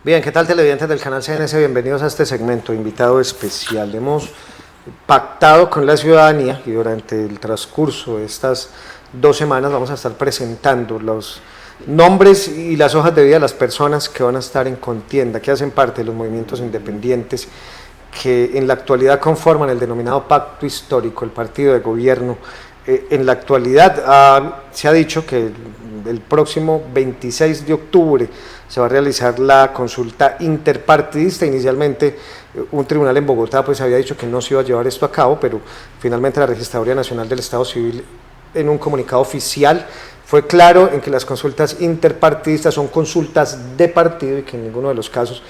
Bien, ¿qué tal, televidentes del canal CNS? Bienvenidos a este segmento, invitado especial. Hemos pactado con la ciudadanía y durante el transcurso de estas 2 semanas vamos a estar presentando los nombres y las hojas de vida de las personas que van a estar en contienda, que hacen parte de los movimientos independientes que en la actualidad conforman el denominado pacto histórico, el partido de gobierno. En la actualidad se ha dicho que el próximo 26 de octubre se va a realizar la consulta interpartidista. Inicialmente un tribunal en Bogotá pues había dicho que no se iba a llevar esto a cabo, pero finalmente la Registraduría Nacional del Estado Civil, en un comunicado oficial, fue claro en que las consultas interpartidistas son consultas de partido y que en ninguno de los casos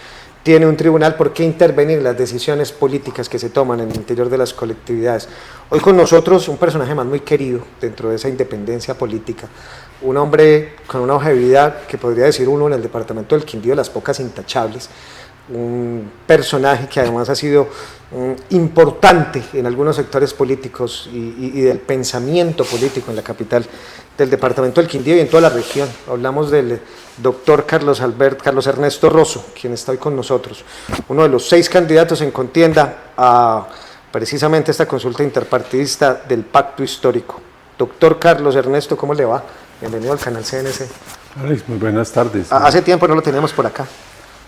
tiene un tribunal por qué intervenir en las decisiones políticas que se toman en el interior de las colectividades. Hoy con nosotros un personaje más muy querido dentro de esa independencia política, un hombre con una hoja de vida que podría decir uno en el departamento del Quindío de las pocas intachables, un personaje que además ha sido importante en algunos sectores políticos y del pensamiento político en la capital del departamento del Quindío y en toda la región. Hablamos del doctor Carlos Ernesto Rosso, quien está hoy con nosotros, uno de los 6 candidatos en contienda a precisamente esta consulta interpartidista del pacto histórico. Doctor Carlos Ernesto, ¿cómo le va? Bienvenido al canal CNC. Alex, muy buenas tardes. Hace tiempo no lo teníamos por acá.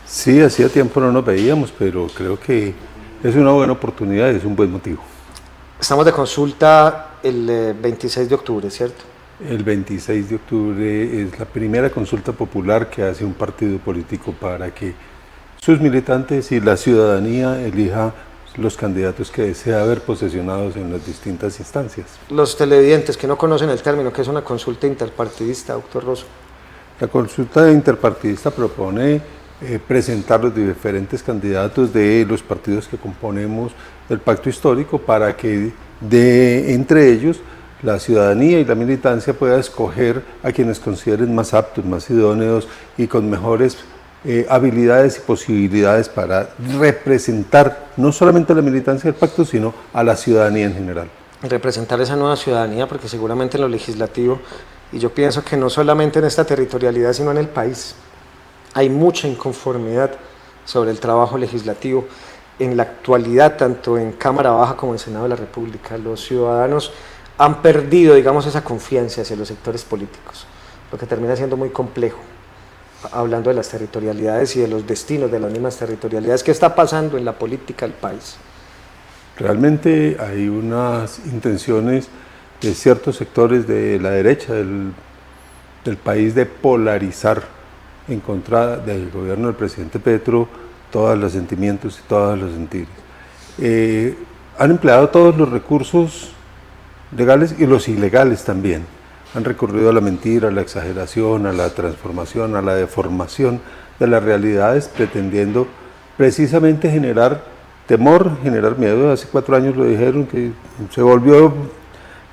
Sí, hacía tiempo no nos veíamos, pero creo que es una buena oportunidad y es un buen motivo. Estamos de consulta el 26 de octubre, ¿cierto? El 26 de octubre es la primera consulta popular que hace un partido político para que sus militantes y la ciudadanía elija los candidatos que desea ver posesionados en las distintas instancias. Los televidentes que no conocen el término, ¿qué es una consulta interpartidista, doctor Rosso? La consulta interpartidista propone presentar los diferentes candidatos de los partidos que componemos el pacto histórico para que entre ellos la ciudadanía y la militancia pueda escoger a quienes consideren más aptos, más idóneos y con mejores habilidades y posibilidades para representar no solamente a la militancia del pacto, sino a la ciudadanía en general. Representar esa nueva ciudadanía, porque seguramente en lo legislativo, y yo pienso que no solamente en esta territorialidad, sino en el país, hay mucha inconformidad sobre el trabajo legislativo en la actualidad, tanto en Cámara Baja como en Senado de la República. Los ciudadanos han perdido, digamos, esa confianza hacia los sectores políticos, lo que termina siendo muy complejo, hablando de las territorialidades y de los destinos de las mismas territorialidades. ¿Qué está pasando en la política del país? Realmente hay unas intenciones de ciertos sectores de la derecha del país de polarizar en contra del gobierno del presidente Petro todos los sentimientos y todos los sentidos. Han empleado todos los recursos legales y los ilegales también. Han recurrido a la mentira, a la exageración, a la transformación, a la deformación de las realidades, pretendiendo precisamente generar temor, generar miedo. Hace 4 años lo dijeron, que se volvió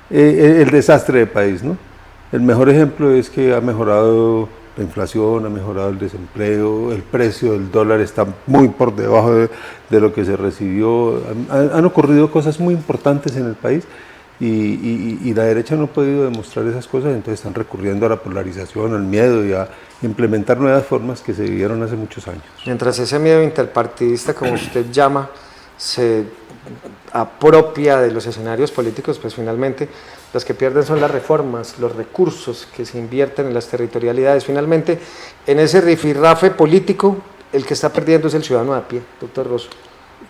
el desastre del país, ¿no? El mejor ejemplo es que ha mejorado la inflación, ha mejorado el desempleo, el precio del dólar está muy por debajo de lo que se recibió. Han ocurrido cosas muy importantes en el país y la derecha no ha podido demostrar esas cosas, entonces están recurriendo a la polarización, al miedo y a implementar nuevas formas que se vivieron hace muchos años. Mientras ese miedo interpartidista, como usted llama, se apropia de los escenarios políticos, pues finalmente los que pierden son las reformas, los recursos que se invierten en las territorialidades. Finalmente, en ese rifirrafe político, el que está perdiendo es el ciudadano a pie, doctor Rosso.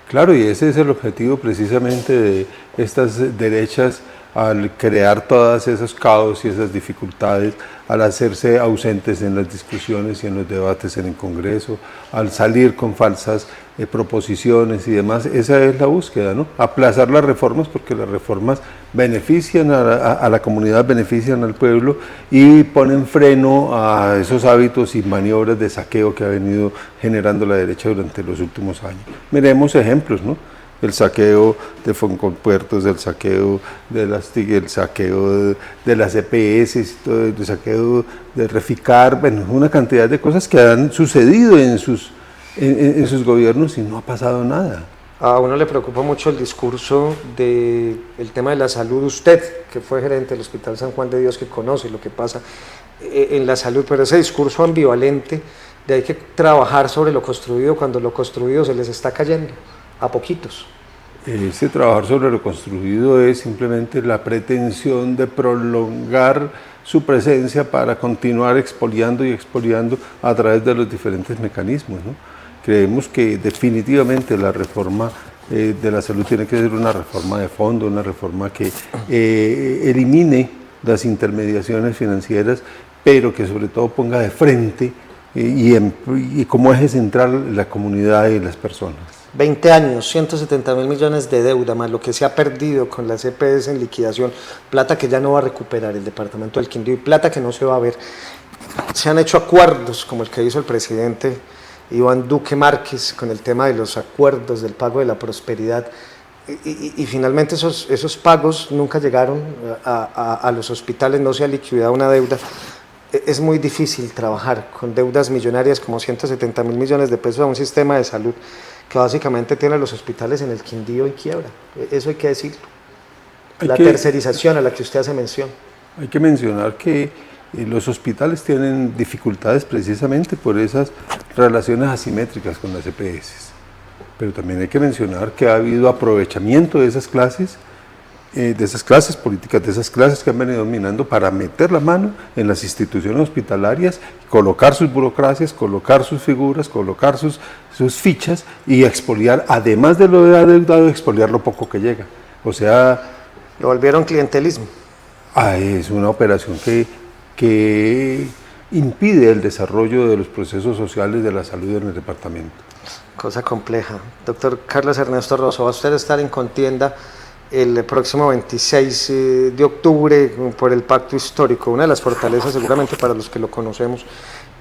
Claro, y ese es el objetivo precisamente de estas derechas, al crear todos esos caos y esas dificultades, al hacerse ausentes en las discusiones y en los debates en el Congreso, al salir con falsas proposiciones y demás. Esa es la búsqueda, ¿no? Aplazar las reformas, porque las reformas benefician a la comunidad, benefician al pueblo y ponen freno a esos hábitos y maniobras de saqueo que ha venido generando la derecha durante los últimos años. Miremos ejemplos, ¿no? El saqueo de Foncompuertos, el saqueo de las TIC, el saqueo de las EPS, el saqueo de Reficar, bueno, una cantidad de cosas que han sucedido en sus gobiernos y no ha pasado nada. A uno le preocupa mucho el discurso del tema de la salud. Usted, que fue gerente del Hospital San Juan de Dios, que conoce lo que pasa en la salud, pero ese discurso ambivalente de hay que trabajar sobre lo construido cuando lo construido se les está cayendo a poquitos. Ese trabajar sobre lo construido es simplemente la pretensión de prolongar su presencia para continuar expoliando y expoliando a través de los diferentes mecanismos, ¿no? Creemos que definitivamente la reforma de la salud tiene que ser una reforma de fondo, una reforma que elimine las intermediaciones financieras, pero que sobre todo ponga de frente y como eje central la comunidad y las personas. 20 años, 170.000 millones de deuda, más lo que se ha perdido con las EPS en liquidación, plata que ya no va a recuperar el departamento del Quindío y plata que no se va a ver. Se han hecho acuerdos como el que hizo el presidente Iván Duque Márquez con el tema de los acuerdos del pago de la prosperidad y finalmente esos pagos nunca llegaron a los hospitales, no se ha liquidado una deuda. Es muy difícil trabajar con deudas millonarias como 170.000 millones de pesos a un sistema de salud que básicamente tiene a los hospitales en el Quindío en quiebra. Eso hay que decirlo. La tercerización a la que usted hace mención. Hay que mencionar que los hospitales tienen dificultades precisamente por esas relaciones asimétricas con las EPS. Pero también hay que mencionar que ha habido aprovechamiento de esas clases políticas, de esas clases que han venido dominando para meter la mano en las instituciones hospitalarias, colocar sus burocracias, colocar sus figuras, colocar sus fichas y expoliar, además de lo de adeudado, expoliar lo poco que llega. O sea... Lo volvieron clientelismo. Es una operación que impide el desarrollo de los procesos sociales de la salud en el departamento. Cosa compleja. Doctor Carlos Ernesto Rosso, va a usted estar en contienda el próximo 26 de octubre por el pacto histórico. Una de las fortalezas seguramente para los que lo conocemos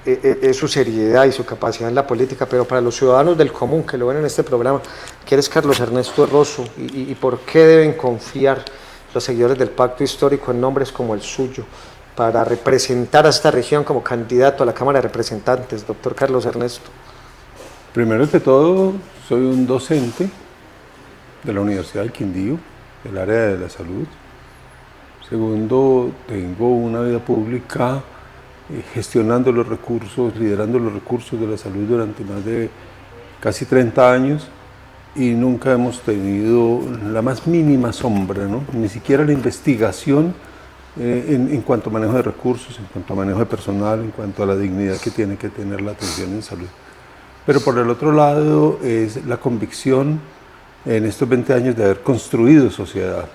es su seriedad y su capacidad en la política, pero para los ciudadanos del común que lo ven en este programa, ¿quién es Carlos Ernesto Rosso y por qué deben confiar los seguidores del pacto histórico en nombres como el suyo para representar a esta región como candidato a la Cámara de Representantes, doctor Carlos Ernesto? Primero que todo, soy un docente de la Universidad del Quindío, del área de la salud. Segundo, tengo una vida pública gestionando los recursos, liderando los recursos de la salud durante más de casi 30 años y nunca hemos tenido la más mínima sombra, ¿no? Ni siquiera la investigación en cuanto a manejo de recursos, en cuanto a manejo de personal, en cuanto a la dignidad que tiene que tener la atención en salud. Pero por el otro lado es la convicción en estos 20 años de haber construido sociedad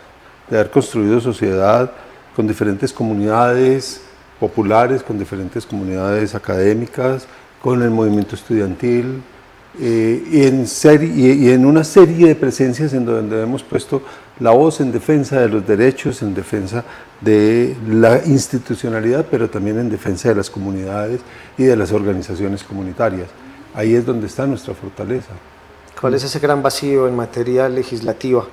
con diferentes comunidades populares, con diferentes comunidades académicas, con el movimiento estudiantil y en una serie de presencias en donde hemos puesto la voz en defensa de los derechos, en defensa de la institucionalidad, pero también en defensa de las comunidades y de las organizaciones comunitarias. Ahí es donde está nuestra fortaleza. ¿Cuál es ese gran vacío en materia legislativa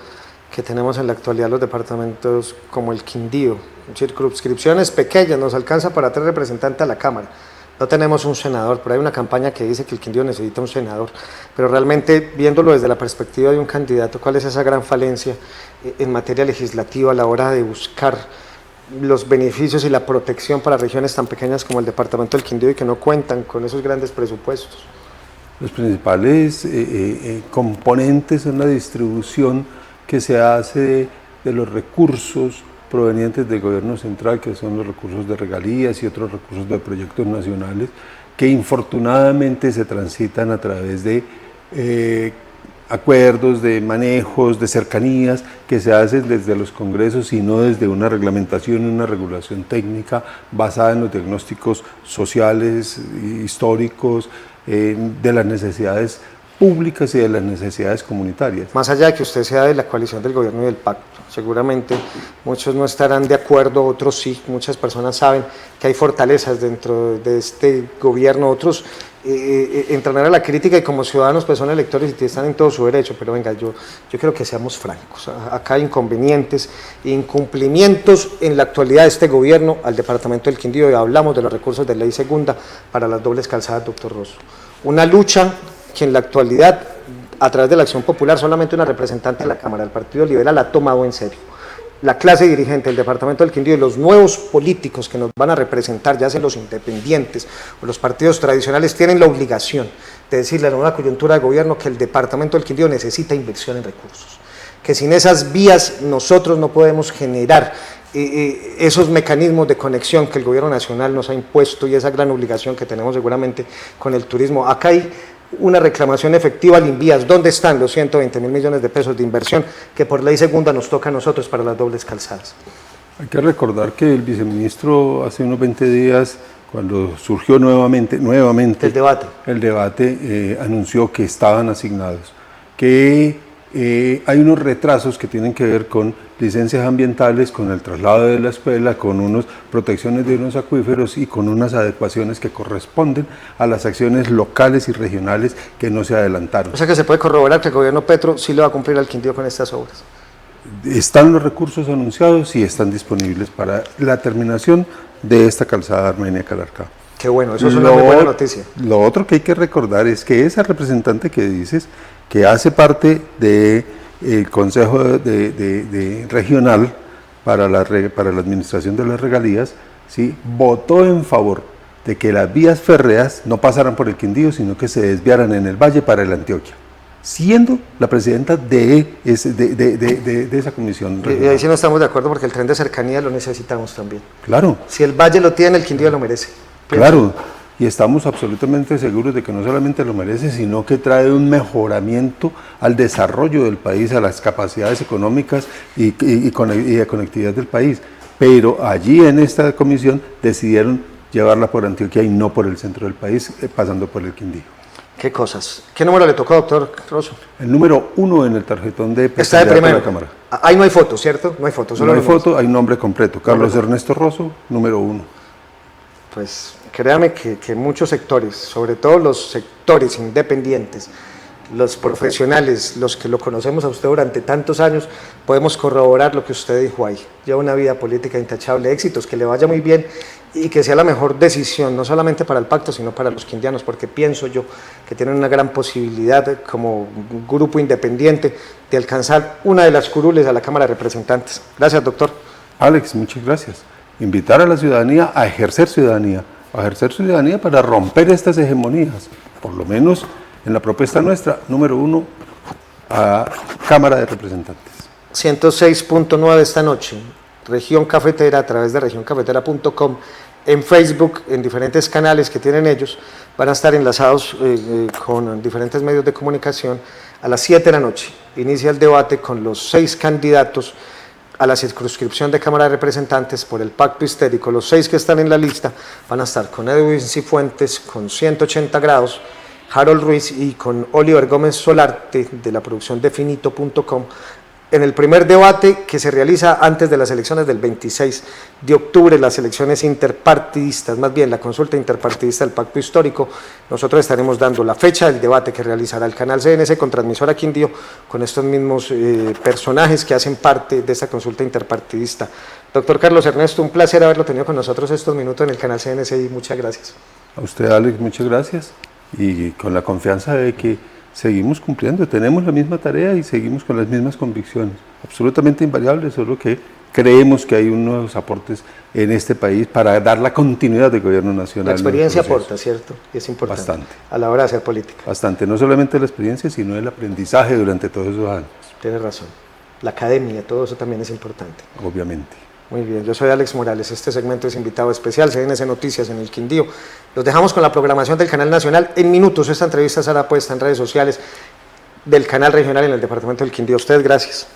que tenemos en la actualidad los departamentos como el Quindío? Circunscripciones pequeñas, nos alcanza para 3 representantes a la Cámara. No tenemos un senador, pero hay una campaña que dice que el Quindío necesita un senador. Pero realmente, viéndolo desde la perspectiva de un candidato, ¿cuál es esa gran falencia en materia legislativa a la hora de buscar los beneficios y la protección para regiones tan pequeñas como el departamento del Quindío y que no cuentan con esos grandes presupuestos? Los principales componentes son la distribución que se hace de los recursos provenientes del gobierno central, que son los recursos de regalías y otros recursos de proyectos nacionales, que infortunadamente se transitan a través de acuerdos, de manejos, de cercanías que se hacen desde los congresos y no desde una reglamentación y una regulación técnica basada en los diagnósticos sociales, históricos, de las necesidades públicas y de las necesidades comunitarias. Más allá de que usted sea de la coalición del gobierno y del pacto, seguramente muchos no estarán de acuerdo, otros sí, muchas personas saben que hay fortalezas dentro de este gobierno, otros entrarán a la crítica y como ciudadanos pues son electores y están en todo su derecho, pero venga, yo creo que seamos francos, acá hay inconvenientes, incumplimientos en la actualidad de este gobierno al departamento del Quindío y hablamos de los recursos de ley segunda para las dobles calzadas, doctor Rosso. Una lucha que en la actualidad, a través de la Acción Popular, solamente una representante de la Cámara del Partido Liberal ha tomado en serio. la clase dirigente del departamento del Quindío y los nuevos políticos que nos van a representar, ya sean los independientes o los partidos tradicionales, tienen la obligación de decirle a la nueva coyuntura de gobierno que el departamento del Quindío necesita inversión en recursos, que sin esas vías nosotros no podemos generar esos mecanismos de conexión que el gobierno nacional nos ha impuesto y esa gran obligación que tenemos seguramente con el turismo. Acá hay una reclamación efectiva al Invías. ¿Dónde están los 120.000 millones de pesos de inversión que por ley segunda nos toca a nosotros para las dobles calzadas? Hay que recordar que el viceministro hace unos 20 días, cuando surgió nuevamente el debate, anunció que estaban asignados, que hay unos retrasos que tienen que ver con licencias ambientales, con el traslado de la escuela, con unas protecciones de unos acuíferos y con unas adecuaciones que corresponden a las acciones locales y regionales que no se adelantaron. O sea que se puede corroborar que el gobierno Petro sí le va a cumplir al Quindío con estas obras. Están los recursos anunciados y están disponibles para la terminación de esta calzada Armenia-Calarcá. Qué bueno, eso es una muy buena noticia. Lo otro que hay que recordar es que esa representante que dices, que hace parte del Consejo Regional para la Administración de las Regalías, ¿sí?, votó en favor de que las vías férreas no pasaran por el Quindío, sino que se desviaran en el Valle para el Antioquia, siendo la presidenta de esa comisión regional. Y ahí sí no estamos de acuerdo porque el tren de cercanía lo necesitamos también. Claro. Si el Valle lo tiene, el Quindío lo merece. Claro, y estamos absolutamente seguros de que no solamente lo merece, sino que trae un mejoramiento al desarrollo del país, a las capacidades económicas y de conectividad del país. Pero allí en esta comisión decidieron llevarla por Antioquia y no por el centro del país, pasando por el Quindío. ¿Qué cosas? ¿Qué número le tocó, doctor Rosso? El número 1 en el tarjetón de está de primero. La Cámara. Ahí no hay foto, ¿cierto? No hay foto. Solo no hay foto, hay nombre completo. Carlos Ernesto Rosso, número 1. Pues créame que muchos sectores, sobre todo los sectores independientes, los profesionales, los que lo conocemos a usted durante tantos años, podemos corroborar lo que usted dijo ahí. Lleva una vida política intachable, éxitos, que le vaya muy bien y que sea la mejor decisión, no solamente para el pacto, sino para los quindianos, porque pienso yo que tienen una gran posibilidad como grupo independiente de alcanzar una de las curules a la Cámara de Representantes. Gracias, doctor. Alex, muchas gracias. Invitar a la ciudadanía a ejercer ciudadanía para romper estas hegemonías, por lo menos en la propuesta nuestra, número 1, a Cámara de Representantes. 106.9 esta noche, Región Cafetera, a través de regioncafetera.com, en Facebook, en diferentes canales que tienen ellos, van a estar enlazados con diferentes medios de comunicación. A las 7 de la noche inicia el debate con los 6 candidatos a la circunscripción de Cámara de Representantes por el Pacto Histérico. Los 6 que están en la lista van a estar con Edwin Cifuentes, con 180 grados, Harold Ruiz y con Oliver Gómez Solarte de la producción de Finito.com, en el primer debate que se realiza antes de las elecciones del 26 de octubre, las elecciones interpartidistas, más bien la consulta interpartidista del Pacto Histórico. Nosotros estaremos dando la fecha del debate que realizará el canal CNC con transmisora Quindío, con estos mismos personajes que hacen parte de esta consulta interpartidista. Doctor Carlos Ernesto, un placer haberlo tenido con nosotros estos minutos en el canal CNC y muchas gracias. A usted, Alex, muchas gracias, y con la confianza de que seguimos cumpliendo, tenemos la misma tarea y seguimos con las mismas convicciones, absolutamente invariables, solo que creemos que hay unos aportes en este país para dar la continuidad del gobierno nacional. La experiencia aporta, ¿cierto? Y es importante. Bastante. A la hora de hacer política. Bastante, no solamente la experiencia, sino el aprendizaje durante todos esos años. Tienes razón. La academia, todo eso también es importante. Obviamente. Muy bien, yo soy Alex Morales, este segmento es invitado especial, CNC Noticias en el Quindío. Los dejamos con la programación del Canal Nacional. En minutos esta entrevista será puesta en redes sociales del Canal Regional en el Departamento del Quindío. A ustedes, gracias.